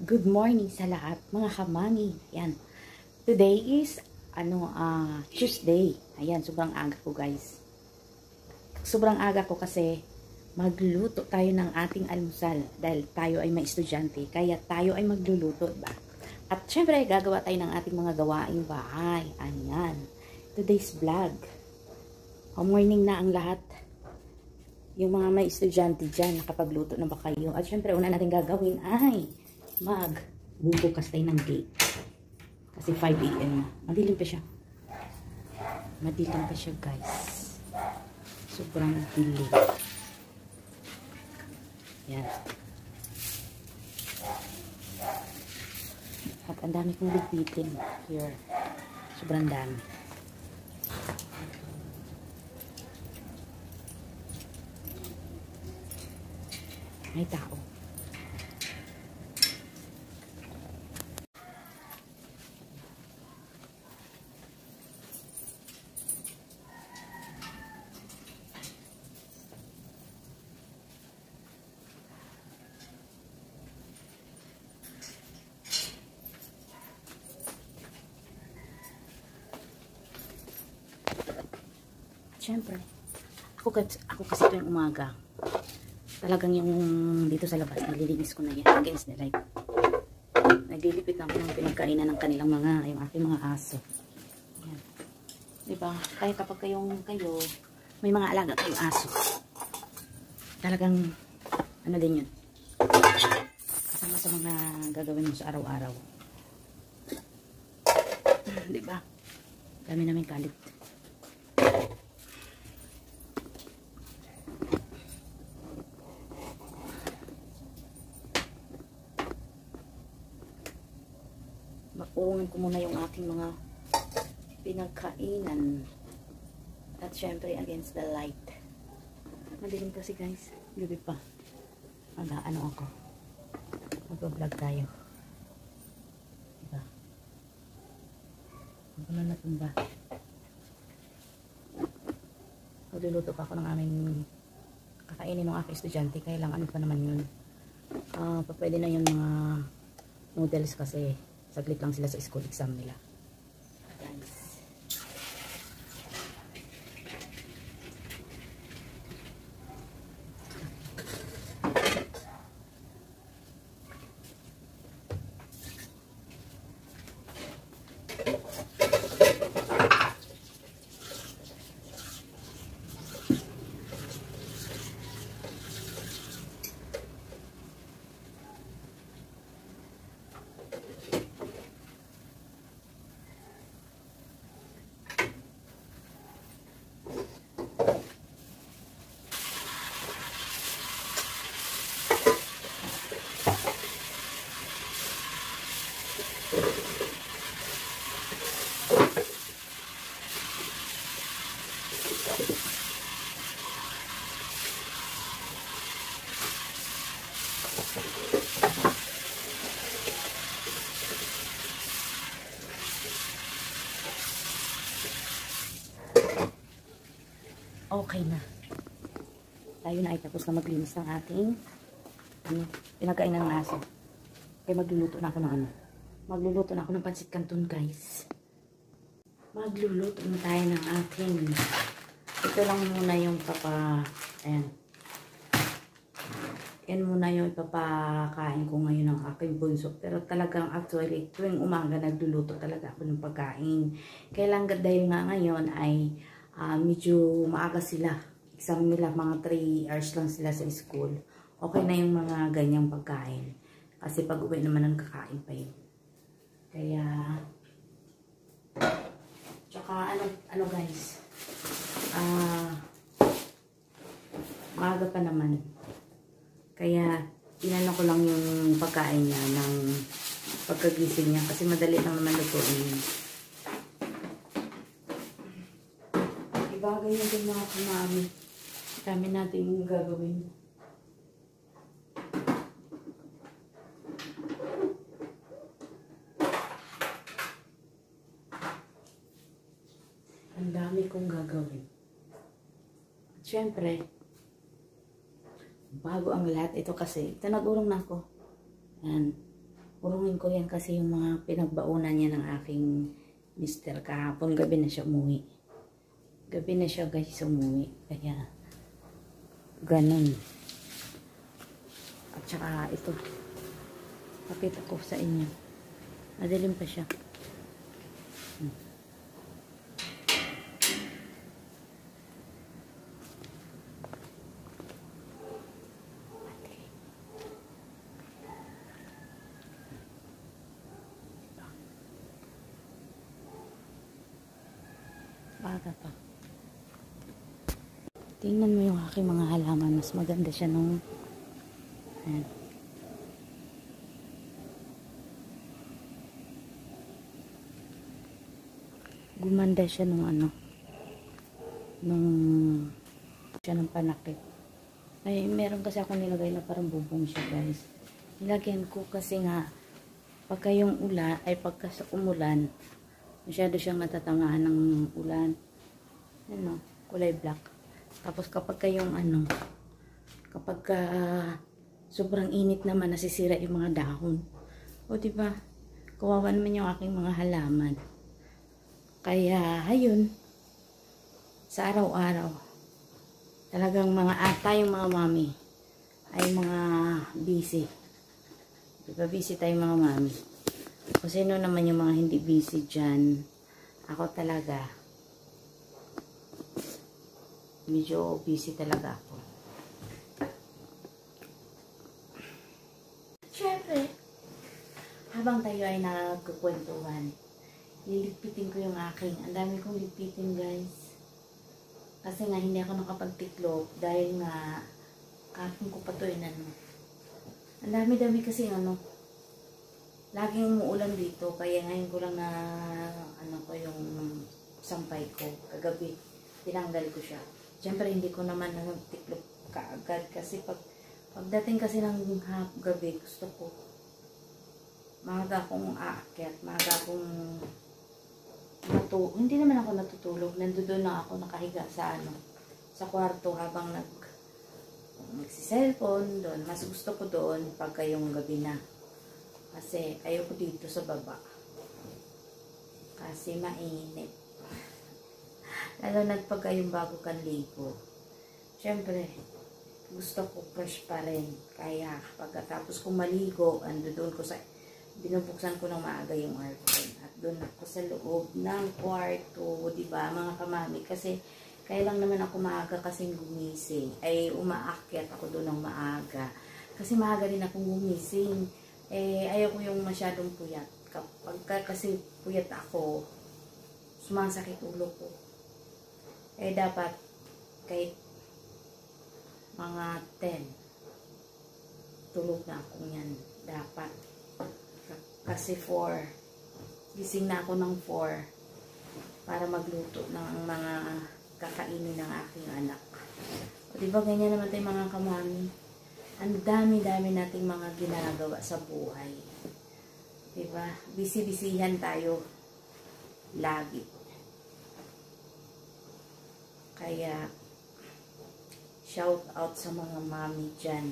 Good morning sa lahat, mga kamami. Yan. Today is Tuesday. Ayan, sobrang aga ko, guys. Sobrang aga ko kasi magluto tayo ng ating almusal dahil tayo ay may estudyante. Kaya tayo ay magluluto, ba? At syempre, gagawa tayo ng ating mga gawaing bahay. Ayan. Today's vlog. Good morning na ang lahat. Yung mga may estudyante dyan, nakapagluto na ba kayo? At syempre, una natin gagawin ay magbubukas tayo ng gate. Kasi 5 AM na. Madilim pa siya. Madilim pa siya, guys. Sobrang dilim. Yan. At ang dami kong ligpitin here. Sobrang dami. May tao. Siyempre, ako kasi tuwing umaga, talagang yung dito sa labas, nililinis ko na yan against the light. Naglilipit na ako ng pinagkainan ng kanilang yung aking mga aso. Yan. Diba? Kaya kapag kayo, may mga alaga kayong aso, talagang, din yun. Kasama sa mga gagawin mo sa araw-araw. Diba? Dami namin kalit. Makuungan ko muna yung aking mga pinagkainan. At syempre against the light. Madilim kasi, guys. Gabi pa. Ako. Mag-vlog tayo. Diba? Ako na natumba. Magluluto pa ako ng aming kakainin ng aking estudyante. Kaya lang ano pa naman yun. Pwede na yung mga noodles kasi saglit lang sila sa school exam nila. Guys. Okay na. Tayo na ay tapos na maglinis ng ating pinagkainan ng aso. Kaya magluluto na ako ng Magluluto na ako ng pansit canton, guys. Magluluto na tayo ng ating. Ito lang muna yung ayan. Yan muna yung ipapakain ko ngayon ng aking bunso. Pero talagang actually, tuwing umaga nagluluto talaga ako ng pagkain. Kaya lang dahil nga ngayon ay medyo maaga sila. Exam nila, mga 3 hours lang sila sa school. Okay na yung mga ganyang pagkain. Kasi pag uwi naman ang kakain pa yun. Kaya, tsaka guys, maaga pa naman. Kaya, inano ko lang yung pagkain niya ng pagkagising niya. Kasi madali lang naman lutuin. Ibagay na din mga kamami. Dami natin yung gagawin. Ang dami kong gagawin. At syempre, bago ang lahat ito kasi, ito nag-urong na ako. Yan. Urungin ko yan kasi yung mga pinagbaunan niya ng aking mister kahapon. Gabi na siya umuwi. Gabi na siya guys umuwi. Kaya, ganun. At saka ito. Pakita ko sa inyo. Madilim pa siya. Bata pa. Tingnan mo yung aking mga halaman. Mas maganda siya nung ayan. Gumanda siya nung ano nung siya ng panakit. Ay, meron kasi ako nilagay na parang bubong siya guys. Nilagyan ko kasi nga pagka yung ulan ay pagka sa umulan masyado siyang natatangahan ng ulan. Ano, kulay black. Tapos kapag kayong ano, kapag sobrang init naman, nasisira yung mga dahon. O diba, kawawa naman yung aking mga halaman. Kaya, ayun, sa araw-araw, talagang mga tayong mga mami, ay mga busy. Diba, busy tayong mga mami. Kung sino naman yung mga hindi busy dyan, ako talaga, medyo busy talaga ako. Siyempre, habang tayo ay nagkukwentuhan, liligpitin ko yung aking, ang dami kong ligpitin guys. Kasi nga hindi ako nakapagtiklop dahil nga kapon ko pa to yun ano. Ang dami-dami kasi ano, laging umuulan dito, kaya ngayon ko lang na ano ko yung sampay ko kagabi, tinanggal ko siya. Siyempre hindi ko naman nagtiklop kaagad kasi pagdating kasi ng gabi, gusto ko maaga akong aakyat, maaga akong hindi naman ako natutulog, nandoon na ako nakahiga sa ano, sa kwarto habang nagsi-cellphone doon. Mas gusto ko doon pagka yung gabi na. Kasi ayoko dito sa baba. Kasi mainit. Lalo na pagka yung bago kang ligo. Siyempre, gusto ko fresh pa rin. Kaya pagkatapos kong maligo, doon ko sa binubuksan ko ng maaga yung aircon. At doon ako sa loob ng kwarto, diba mga kamami? Kasi kaya lang naman ako maaga kasing gumising. Ay umaakyat ako doon ng maaga. Kasi maaga din akong gumising. Ayaw ko yung masyadong puyat. Kapag kasi puyat ako, sumasakit ulo ko. Dapat kahit mga 10 tulog na ako yan. Dapat. Kasi 4 gising na ako ng 4 para magluto ng mga kakainin ng aking anak. O diba ganyan naman tayo mga kamami? Ang dami-dami nating mga ginagawa sa buhay. Diba? Busy-busyhan tayo lagi. Kaya shout out sa mga mami dyan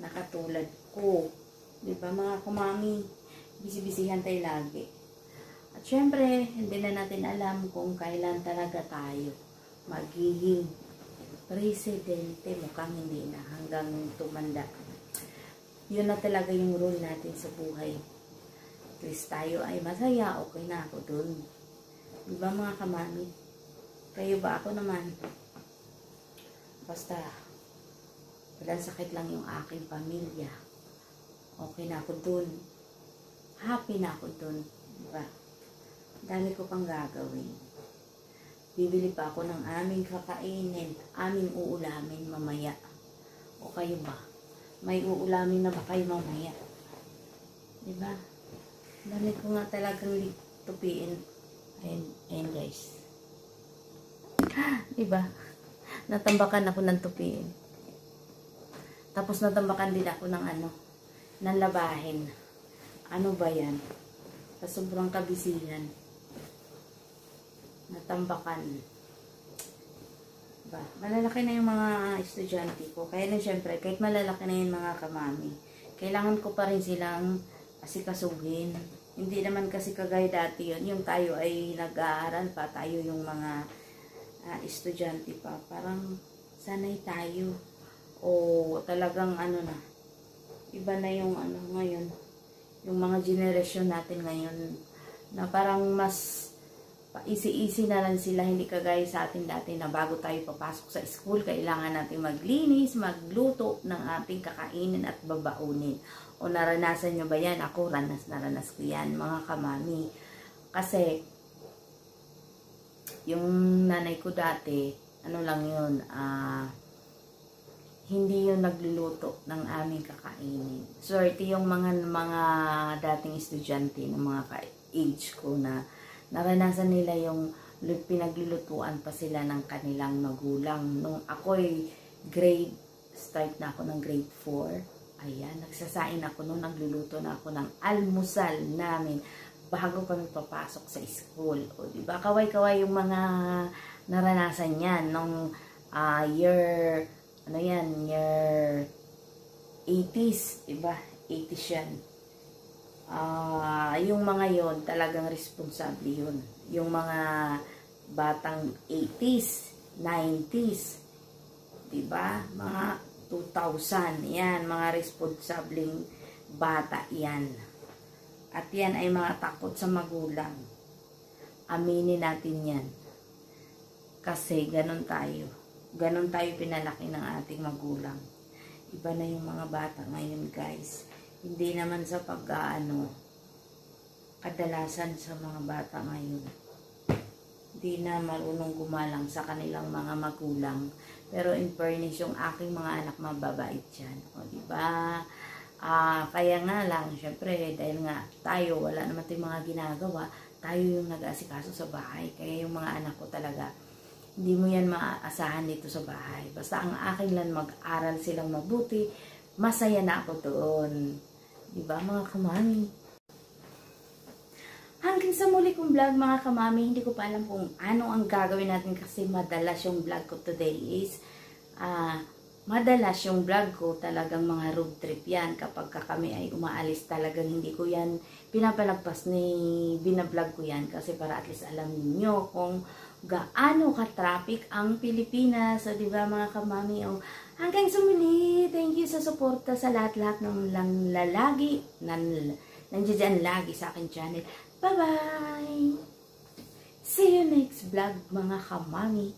na katulad ko. Diba mga kumami? Busy-busyhan tayo lagi. At syempre, hindi na natin alam kung kailan talaga tayo magiging presidente. Mukhang hindi na hanggang tumanda. Yun na talaga yung rule natin sa buhay. At least tayo ay masaya, okay na ako dun. Diba mga kamami? Kayo ba? Ako naman. Basta walang sakit lang yung aking pamilya. Okay na ako dun. Happy na ako dun. Diba? Dami ko pang gagawin. Bibili pa ako ng aming kakainin, aming uulamin mamaya. O kayo ba? May uulamin na ba kayo mamaya? Diba? Dami ko nga talagang tupiin. Ayun guys. Diba? Natambakan ako ng tupiin. Tapos natambakan din ako ng ng labahin. Ano ba yan? Sa sobrang kabisihan. Natambakan. Ba, malalaki na yung mga estudyante ko. Kaya na syempre, kahit malalaki na yung mga kamami, kailangan ko pa rin silang asikasuhin. Hindi naman kasi kagaya dati yun. Yung tayo ay nag-aaral pa, tayo yung mga estudyante pa. Parang sanay tayo. O talagang ano na, iba na yung ano ngayon. Yung mga generation natin ngayon na parang mas easy-easy na lang sila, hindi kagaya sa atin dati na bago tayo papasok sa school, kailangan natin maglinis, magluto ng ating kakainin at babaunin. O naranasan nyo ba yan? Ako, naranas ko yan, mga kamami. Kasi, yung nanay ko dati, ano lang yun, hindi yung nagluluto ng aming kakainin. Swerte yung mga dating estudyante, ng mga ka-age ko na naranasan nila yung pinaglulutuan pa sila ng kanilang magulang. Nung ako'y start na ako ng grade 4, ayan, nagsasain ako noon, nagluluto na ako ng almusal namin bago kami papasok sa school. O diba, kaway-kaway yung mga naranasan yan nung year 80s, diba? 80s yan. Yung mga yon talagang responsable yun. Yung mga batang 80s, 90s, diba? Mga 2000, yan, mga responsableng bata yan. At yan ay mga takot sa magulang. Aminin natin yan. Kasi ganun tayo. Ganun tayo pinalaki ng ating magulang. Iba na yung mga bata ngayon, guys. Hindi naman sa kadalasan sa mga bata ngayon. Hindi na marunong gumalang sa kanilang mga magulang. Pero in fairness, yung aking mga anak mababait yan. O, diba? Kaya nga lang, syempre, dahil nga tayo, wala naman tayong mga ginagawa, tayo yung nag-aasikaso sa bahay. Kaya yung mga anak ko talaga, hindi mo yan maaasahan dito sa bahay. Basta ang akin lang, mag-aral silang mabuti, masaya na ako doon. Diba mga kamami? Hanggang sa muli kong vlog mga kamami, hindi ko pa alam kung ano ang gagawin natin kasi madalas yung vlog ko today is madalas yung vlog ko talagang mga road trip yan. Kapag kami ay umaalis talagang hindi ko yan pinapalagpas binablog ko yan kasi para at least alam niyo kung gaano ka-traffic ang Pilipinas. So, diba mga kamami? O, hanggang sa muli, thank you sa suporta sa lahat-lahat ng nandiyan lagi sa akin channel. Bye-bye! See you next vlog mga kamami.